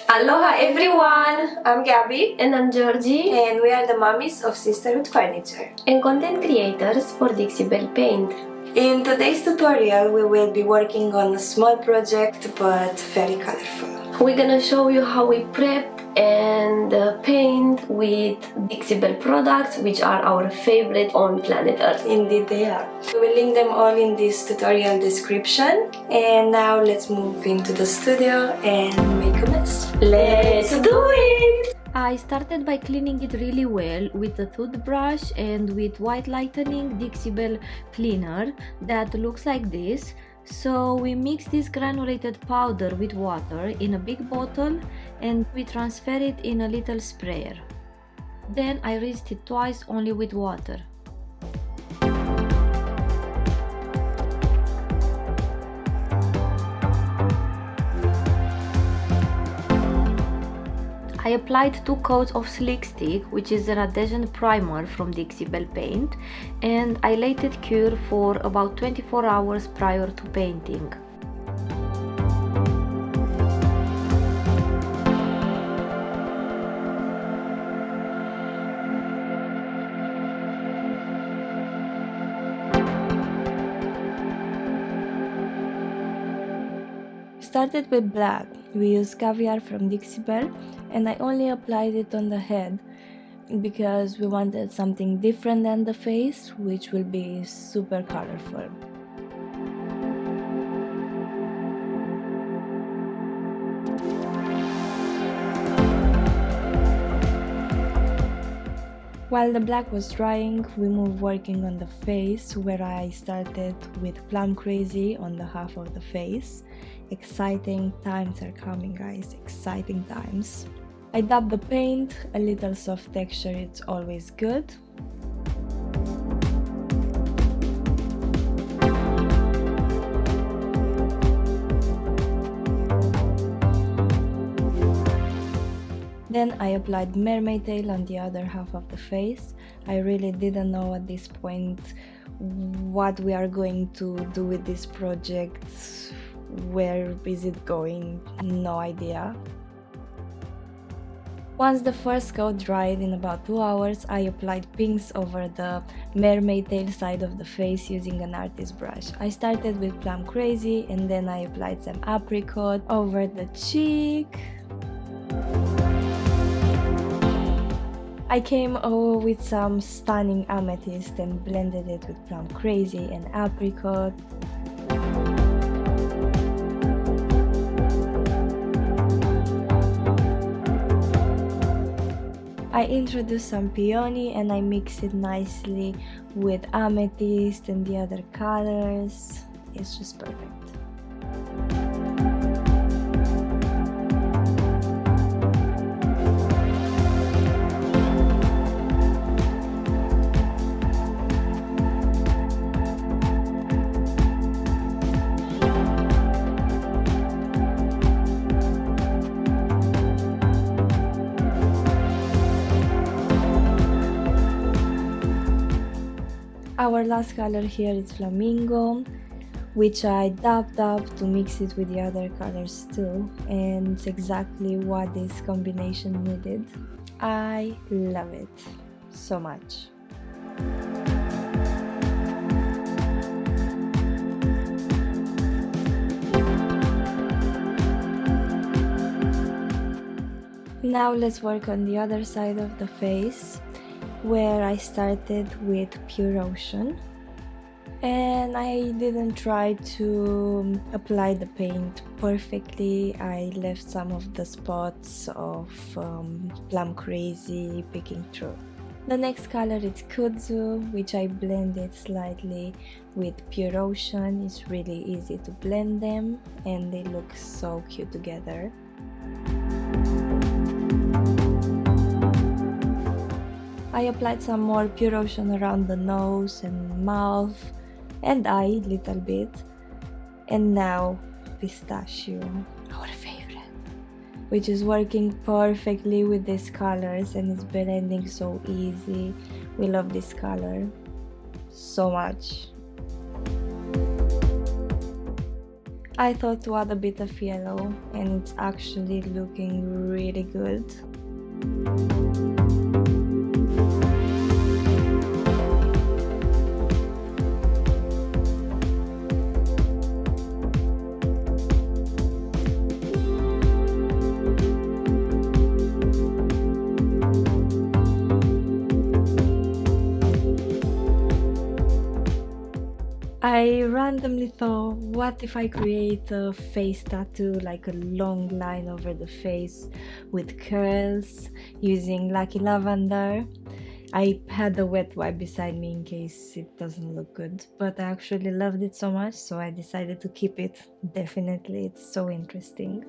Aloha everyone! I'm Gabby And I'm Georgie, and we are the mummies of Sisterhood Furniture and content creators for Dixie Belle Paint. In today's tutorial we will be working on a small project but very colorful. We're gonna show you how we prep and paint with Dixie Belle products, which are our favorite on planet Earth. Indeed they are. We will link them all in this tutorial description. And now let's move into the studio and make a mess. Let's do it! I started by cleaning it really well with a toothbrush and with white lightening Dixie Belle cleaner that looks like this. So we mix this granulated powder with water in a big bottle and we transfer it in a little sprayer. Then I rinsed it twice only with water. I applied 2 coats of Slick Stick, which is an adhesion primer from Dixie Belle Paint, and I let it cure for about 24 hours prior to painting. Started with black. We used caviar from Dixie Belle and I only applied it on the head because we wanted something different than the face, which will be super colorful. While the black was drying, we moved working on the face, where I started with Plum Crazy on the half of the face. Exciting times are coming, guys, exciting times. I dabbed the paint, a little soft texture, it's always good. Then I applied mermaid tail on the other half of the face. I really didn't know at this point what we are going to do with this project, where is it going, no idea. Once the first coat dried in about 2 hours, I applied pinks over the mermaid tail side of the face using an artist brush. I started with Plum Crazy and then I applied some apricot over the cheek. I came over with some stunning amethyst and blended it with Plum Crazy and apricot. I introduced some peony and I mixed it nicely with amethyst and the other colors. It's just perfect. Our last color here is Flamingo, which I dabbed up to mix it with the other colors too, and it's exactly what this combination needed. I love it so much. Now let's work on the other side of the face, where I started with Pure Ocean, and I didn't try to apply the paint perfectly. I left some of the spots of Plum Crazy peeking through. The next color is Kudzu, which I blended slightly with Pure Ocean. It's really easy to blend them and they look so cute together. I applied some more Pure Ocean around the nose and mouth and eye little bit. And now Pistachio, our favorite, which is working perfectly with these colors and it's blending so easy. We love this color so much. I thought to add a bit of yellow, and it's actually looking really good. I randomly thought, what if I create a face tattoo, like a long line over the face with curls using Lucky Lavender. I had a wet wipe beside me in case it doesn't look good, but I actually loved it so much, so I decided to keep it. Definitely, it's so interesting.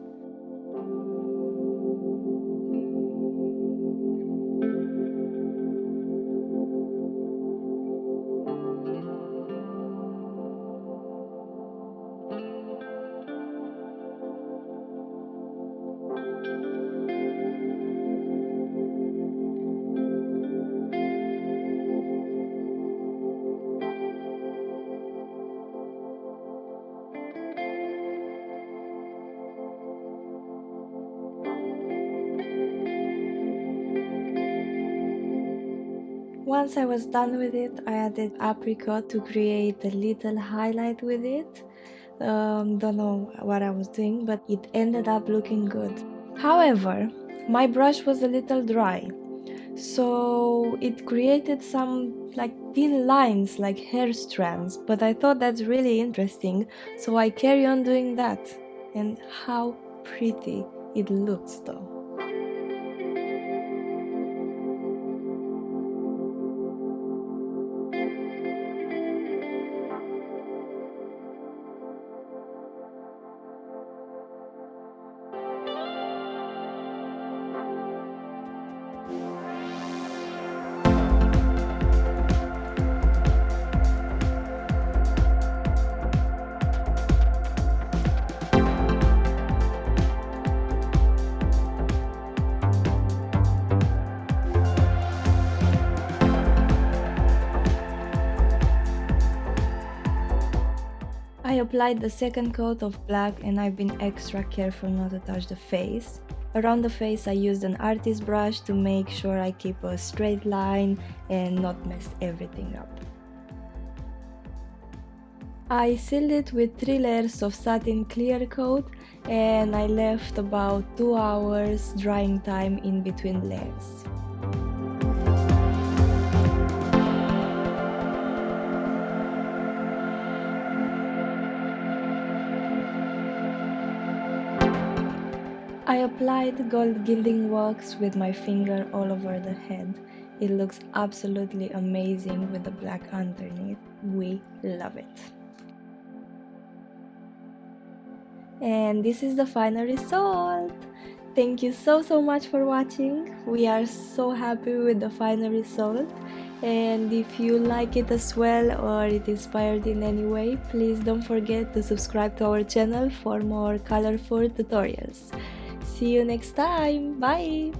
Once I was done with it, I added apricot to create a little highlight with it. Don't know what I was doing, but it ended up looking good. However, my brush was a little dry, so it created some like thin lines like hair strands, but I thought that's really interesting, so I carry on doing that. And how pretty it looks though. I applied the second coat of black, and I've been extra careful not to touch the face. Around the face I used an artist brush to make sure I keep a straight line and not mess everything up. I sealed it with 3 layers of satin clear coat, and I left about 2 hours drying time in between layers. I applied gold gilding wax with my finger all over the head. It looks absolutely amazing with the black underneath. We love it. And this is the final result. Thank you so much for watching. We are so happy with the final result. And if you like it as well, or it inspired in any way, please don't forget to subscribe to our channel for more colorful tutorials. See you next time. Bye!